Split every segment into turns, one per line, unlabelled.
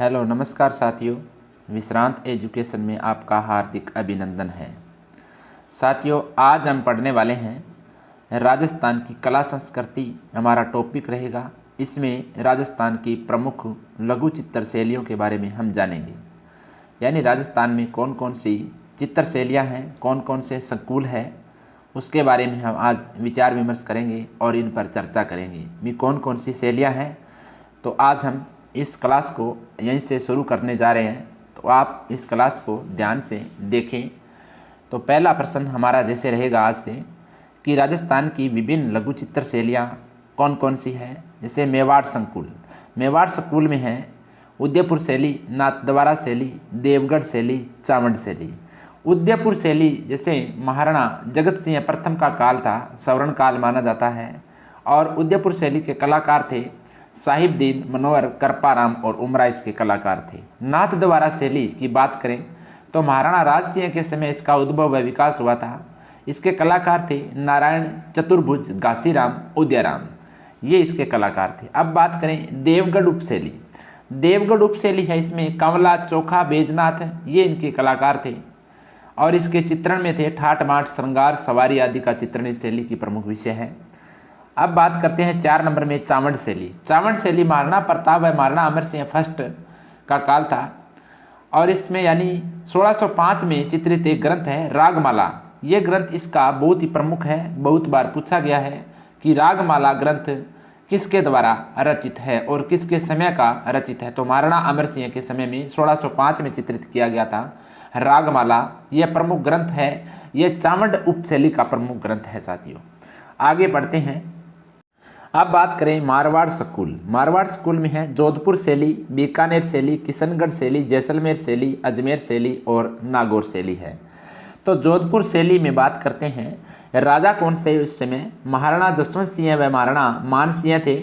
Hello नमस्कार साथियों, विश्रांत education में आपका हार्दिक अभिनंदन है। साथियों, आज हम पढ़ने वाले हैं राजस्थान की कला संस्कृति। हमारा टॉपिक रहेगा। इसमें राजस्थान की प्रमुख लघु चित्र शैलियों के बारे में हम जानेंगे। यानी राजस्थान में कौन कौन सी चित्र शैलियाँ हैं, कौन कौन से संकुल हैं, उसके बारे में हम आज विचार विमर्श करेंगे और इन पर चर्चा करेंगे भी कौन कौन सी शैलियाँ हैं। तो आज हम इस क्लास को यहीं से शुरू करने जा रहे हैं, तो आप इस क्लास को ध्यान से देखें। तो पहला प्रश्न हमारा जैसे रहेगा आज से कि राजस्थान की विभिन्न लघु चित्र शैलियाँ कौन कौन सी है। जैसे मेवाड़ संकुल। मेवाड़ संकुल में है उदयपुर शैली, नाथद्वारा शैली, देवगढ़ शैली, चावंड शैली। उदयपुर शैली जैसे महाराणा जगत सिंह प्रथम का काल था, स्वर्ण काल माना जाता है। और उदयपुर शैली के कलाकार थे साहिबदीन, मनोहर, कृपाराम और उमरा इसके कलाकार थे। नाथद्वारा शैली की बात करें तो महाराणा राज सिंह के समय इसका उद्भव व विकास हुआ था। इसके कलाकार थे नारायण, चतुर्भुज, घासीराम, उदयराम, ये इसके कलाकार थे। अब बात करें देवगढ़ उपशैली। देवगढ़ उपशैली है, इसमें कंवला, चोखा, बैजनाथ ये इनके कलाकार थे और इसके चित्रण में थे ठाट माट, श्रृंगार, सवारी आदि का चित्रण इस शैली की प्रमुख विषय है। अब बात करते हैं 4 नंबर में चावंड शैली। चावंड शैली महाराणा प्रताप व महाराणा अमर सिंह फर्स्ट का काल था और इसमें यानी 1605 में चित्रित एक ग्रंथ है रागमाला। ये ग्रंथ इसका बहुत ही प्रमुख है। बहुत बार पूछा गया है कि रागमाला ग्रंथ किसके द्वारा रचित है और किसके समय का रचित है। तो महाराणा अमर सिंह के समय में 1605 में चित्रित किया गया था रागमाला। यह प्रमुख ग्रंथ है। यह चावंड उपशैली का प्रमुख ग्रंथ है। साथियों, आगे बढ़ते हैं। अब बात करें मारवाड़ स्कूल। मारवाड़ स्कूल में है जोधपुर शैली, बीकानेर शैली, किशनगढ़ शैली, जैसलमेर शैली, अजमेर शैली और नागौर शैली है। तो जोधपुर शैली में बात करते हैं राजा कौन से उस समय महाराणा जसवंत सिंह व महाराणा मान सिंह थे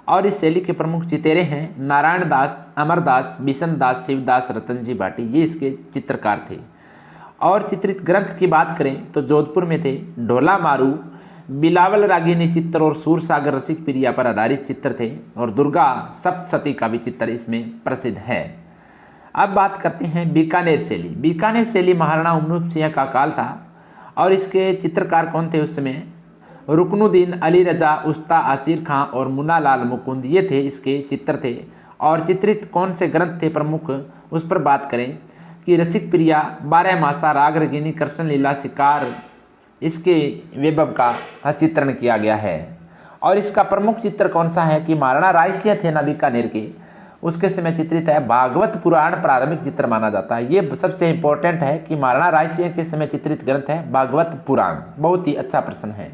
और इस शैली के प्रमुख चितेरे हैं नारायण दास, अमरदास, बिशन दास, शिवदास, रतनजी भाटी, ये इसके चित्रकार थे। और चित्रित ग्रंथ की बात करें तो जोधपुर में थे ढोला मारू, बिलावल रागिनी चित्र और सूरसागर रसिक प्रिया पर आधारित चित्र थे और दुर्गा सप्तशती का भी चित्र इसमें प्रसिद्ध है। अब बात करते हैं बीकानेर शैली। बीकानेर शैली महाराणा उमनुप सिंह का काल था और इसके चित्रकार कौन थे उस समय रुकनुद्दीन, अली रजा, उस्ता, आसिर खां और मुन्ना लाल मुकुंद, ये थे इसके चित्र थे। और चित्रित कौन से ग्रंथ थे प्रमुख, उस पर बात करें कि रसिक प्रिया, 12 मासा, राग रगिनी, कृष्ण लीला, शिकार, इसके वैभव का चित्रण किया गया है। और इसका प्रमुख चित्र कौन सा है कि महाराणा राय सिंह थे ना बीकानेर के, उसके समय चित्रित है भागवत पुराण प्रारंभिक चित्र माना जाता है। ये सबसे इंपॉर्टेंट है कि महाराणा राय सिंह के समय चित्रित ग्रंथ है भागवत पुराण। बहुत ही अच्छा प्रश्न है।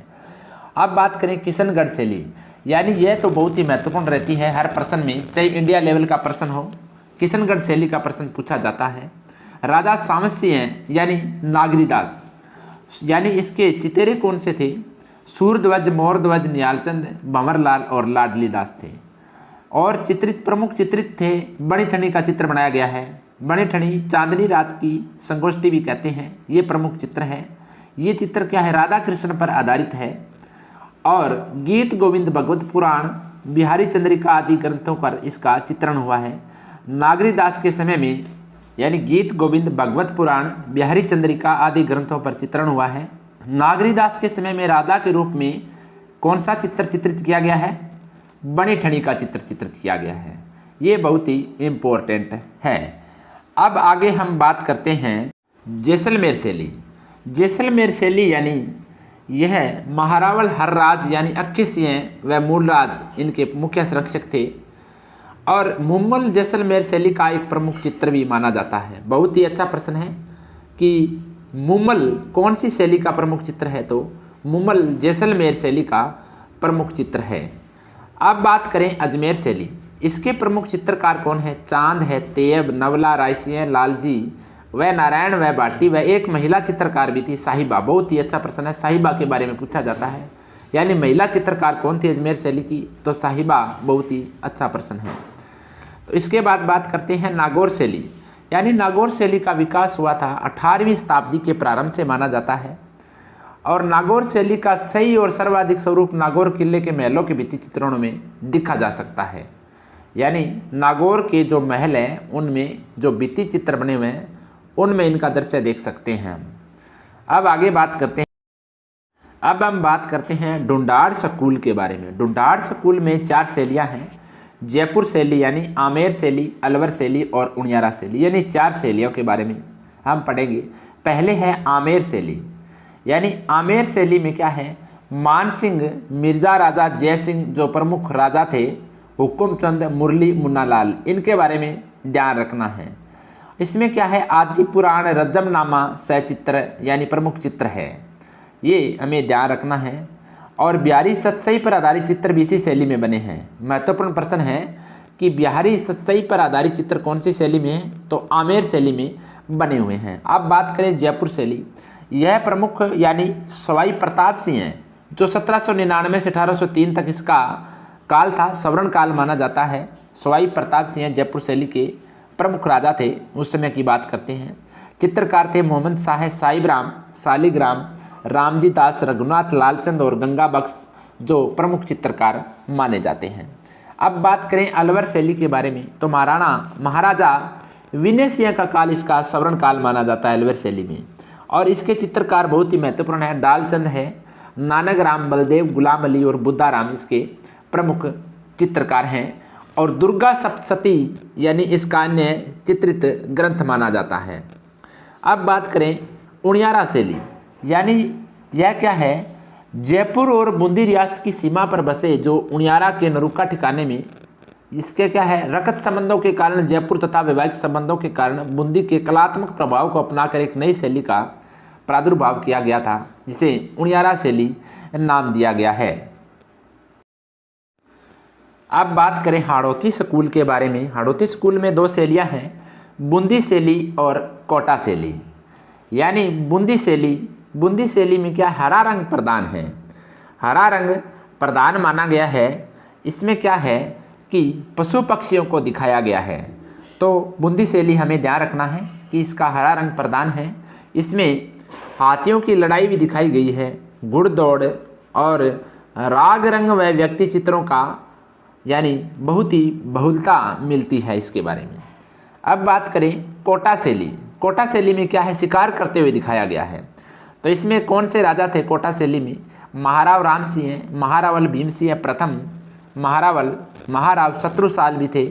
अब बात करें किशनगढ़ शैली, यानी यह तो बहुत ही महत्वपूर्ण रहती है हर प्रश्न में, चाहे इंडिया लेवल का प्रश्न हो, किशनगढ़ शैली का प्रश्न पूछा जाता है। राजा सामंत सिंह यानी नागरीदास, यानी इसके चितेरे कौन से थे सूरध्वज, मोरध्वज, नियालचंद, भंवरलाल और लाडली दास थे। और चित्रित प्रमुख चित्रित थे बणिठनी का चित्र बनाया गया है। बणिठनी चांदनी रात की संगोष्ठी भी कहते हैं, ये प्रमुख चित्र है। ये चित्र क्या है, राधा कृष्ण पर आधारित है। और गीत गोविंद, भगवत पुराण, बिहारी चंद्रिका आदि ग्रंथों पर इसका चित्रण हुआ है। नागरीदास के समय में यानी गीत गोविंद, भगवत पुराण, बिहारी चंद्रिका आदि ग्रंथों पर चित्रण हुआ है। नागरीदास के समय में राधा के रूप में कौन सा चित्र चित्रित किया गया है, बणिठनी का चित्र चित्रित किया गया है। ये बहुत ही इम्पोर्टेंट है। अब आगे हम बात करते हैं जैसलमेर शैली। जैसलमेर शैली यानी यह महारावल हर्राज यानी अक्की सिंह व मूलराज इनके मुख्य संरक्षक थे। और मुम्मल जैसलमेर शैली का एक प्रमुख चित्र भी माना जाता है। बहुत ही अच्छा प्रश्न है कि मुम्मल कौन सी शैली का प्रमुख चित्र है, तो मुम्मल जैसलमेर शैली का प्रमुख चित्र है। अब बात करें अजमेर शैली। इसके प्रमुख चित्रकार कौन है, चांद है, तेब, नवला, रायसिंह, लालजी व नारायण व भाटी व एक महिला चित्रकार भी थी साहिबा। बहुत ही अच्छा प्रश्न है, साहिबा के बारे में पूछा जाता है। यानी महिला चित्रकार कौन थी अजमेर शैली की, तो साहिबा। बहुत ही अच्छा प्रश्न है। तो इसके बाद बात करते हैं नागौर शैली। यानी नागौर शैली का विकास हुआ था 18वीं शताब्दी के प्रारंभ से माना जाता है। और नागौर शैली का सही और सर्वाधिक स्वरूप नागौर किले के महलों के भित्ति चित्रणों में दिखा जा सकता है। यानी नागौर के जो महल हैं उनमें जो भित्ति चित्र बने हुए हैं उनमें इनका दृश्य देख सकते हैं। अब आगे बात करते हैं, अब हम बात करते हैं ढूंढाड़ स्कूल के बारे में। ढूंढाड़ स्कूल में 4 शैलियाँ हैं, जयपुर शैली यानी आमेर शैली, अलवर शैली और उनियारा शैली, यानी 4 शैलियों के बारे में हम पढ़ेंगे। पहले है आमेर शैली, यानी आमेर शैली में क्या है, मानसिंह, मिर्जा राजा जय सिंह जो प्रमुख राजा थे, हुकुमचंद, मुरली, मुन्नालाल, इनके बारे में ध्यान रखना है। इसमें क्या है, आदि पुराण, रजमनामा, सचित्र यानी प्रमुख चित्र है, ये हमें ध्यान रखना है। और बिहारी सतसई पर आधारित चित्र भी इसी शैली में बने हैं। महत्वपूर्ण प्रश्न है कि बिहारी सतसई पर आधारित चित्र कौन सी शैली में है, तो आमेर शैली में बने हुए हैं। अब बात करें जयपुर शैली, यह प्रमुख यानी सवाई प्रताप सिंह हैं जो 1799 से 1803 तक इसका काल था, सवर्ण काल माना जाता है। सवाई प्रताप सिंह जयपुर शैली के प्रमुख राजा थे, उस समय की बात करते हैं। चित्रकार थे मोहम्मद शाह, साहिबराम, शालिग्राम, रामजी दास, रघुनाथ, लालचंद और गंगा बख्श जो प्रमुख चित्रकार माने जाते हैं। अब बात करें अलवर शैली के बारे में, तो महाराजा विनय सिंह का काल इसका सवर्ण काल माना जाता है अलवर शैली में। और इसके चित्रकार बहुत ही महत्वपूर्ण है, डालचंद है, नानक राम, बलदेव, गुलाम अली और बुद्धाराम इसके प्रमुख चित्रकार हैं। और दुर्गा सप्तशती यानी इसका अन्य चित्रित ग्रंथ माना जाता है। अब बात करें उनियारा शैली, यानी यह क्या है, जयपुर और बूंदी रियासत की सीमा पर बसे जो उनियारा के नरुका ठिकाने में, इसके क्या है, रकत संबंधों के कारण जयपुर तथा वैवाहिक संबंधों के कारण बूंदी के कलात्मक प्रभाव को अपनाकर एक नई शैली का प्रादुर्भाव किया गया था, जिसे उनियारा शैली नाम दिया गया है। अब बात करें हाड़ौती स्कूल के बारे में। हाड़ौती स्कूल में 2 शैलियाँ हैं, बूंदी शैली और कोटा शैली। यानी बूंदी शैली में क्या, हरा रंग प्रधान है, हरा रंग प्रधान माना गया है। इसमें क्या है कि पशु पक्षियों को दिखाया गया है, तो बूंदी शैली हमें ध्यान रखना है कि इसका हरा रंग प्रधान है। इसमें हाथियों की लड़ाई भी दिखाई गई है, घुड़दौड़ और राग रंग व व्यक्ति चित्रों का यानी बहुत ही बहुलता मिलती है इसके बारे में। अब बात करें कोटा शैली, कोटा शैली में क्या है, शिकार करते हुए दिखाया गया है। तो इसमें कौन से राजा थे कोटा शैली में, महाराव राम सिंह, महारावल भीम सिंह प्रथम, महाराव शत्रुसाल भी थे।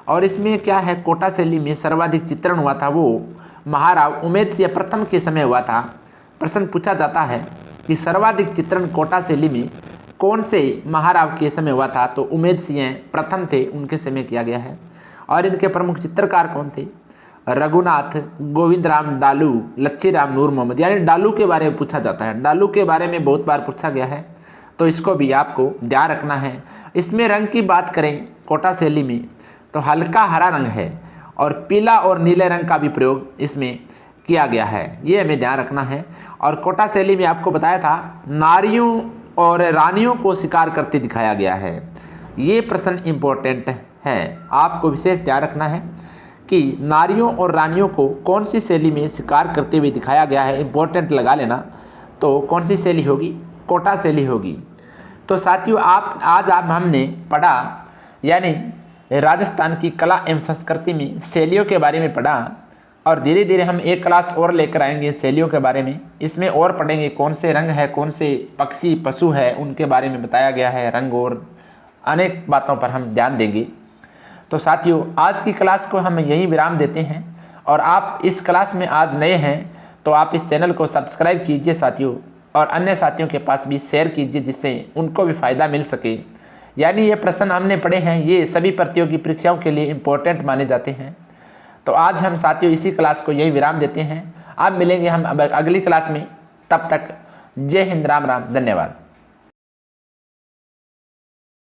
और इसमें क्या है, कोटा शैली में सर्वाधिक चित्रण हुआ था वो महाराव उमेद सिंह प्रथम के समय हुआ था। प्रश्न पूछा जाता है कि सर्वाधिक चित्रण कोटा शैली में कौन से महाराव के समय हुआ था, तो उमेद सिंह प्रथम थे, उनके समय किया गया है। और इनके प्रमुख चित्रकार कौन थे, रघुनाथ, गोविंद राम डालू, लच्छी राम, नूर मोहम्मद, यानी डालू के बारे में पूछा जाता है। डालू के बारे में बहुत बार पूछा गया है, तो इसको भी आपको ध्यान रखना है। इसमें रंग की बात करें कोटा शैली में, तो हल्का हरा रंग है और पीला और नीले रंग का भी प्रयोग इसमें किया गया है, ये हमें ध्यान रखना है। और कोटा शैली में आपको बताया था नारियों और रानियों को शिकार करते दिखाया गया है, ये प्रश्न इम्पोर्टेंट है, आपको विशेष ध्यान रखना है कि नारियों और रानियों को कौन सी शैली में शिकार करते हुए दिखाया गया है, इम्पोर्टेंट लगा लेना। तो कौन सी शैली होगी, कोटा शैली होगी। तो साथियों आज हमने पढ़ा, यानी राजस्थान की कला एवं संस्कृति में शैलियों के बारे में पढ़ा। और धीरे धीरे हम एक क्लास और लेकर आएंगे शैलियों के बारे में, इसमें और पढ़ेंगे कौन से रंग है, कौन से पक्षी पशु है, उनके बारे में बताया गया है, रंग और अनेक बातों पर हम ध्यान देंगे। तो साथियों आज की क्लास को हम यहीं विराम देते हैं। और आप इस क्लास में आज नए हैं तो आप इस चैनल को सब्सक्राइब कीजिए साथियों, और अन्य साथियों के पास भी शेयर कीजिए जिससे उनको भी फ़ायदा मिल सके। यानी ये प्रश्न हमने पढ़े हैं, ये सभी प्रतियोगी परीक्षाओं के लिए इम्पोर्टेंट माने जाते हैं। तो आज हम साथियों इसी क्लास को यही विराम देते हैं। आप मिलेंगे हम अगली क्लास में, तब तक जय हिंद, राम राम, धन्यवाद।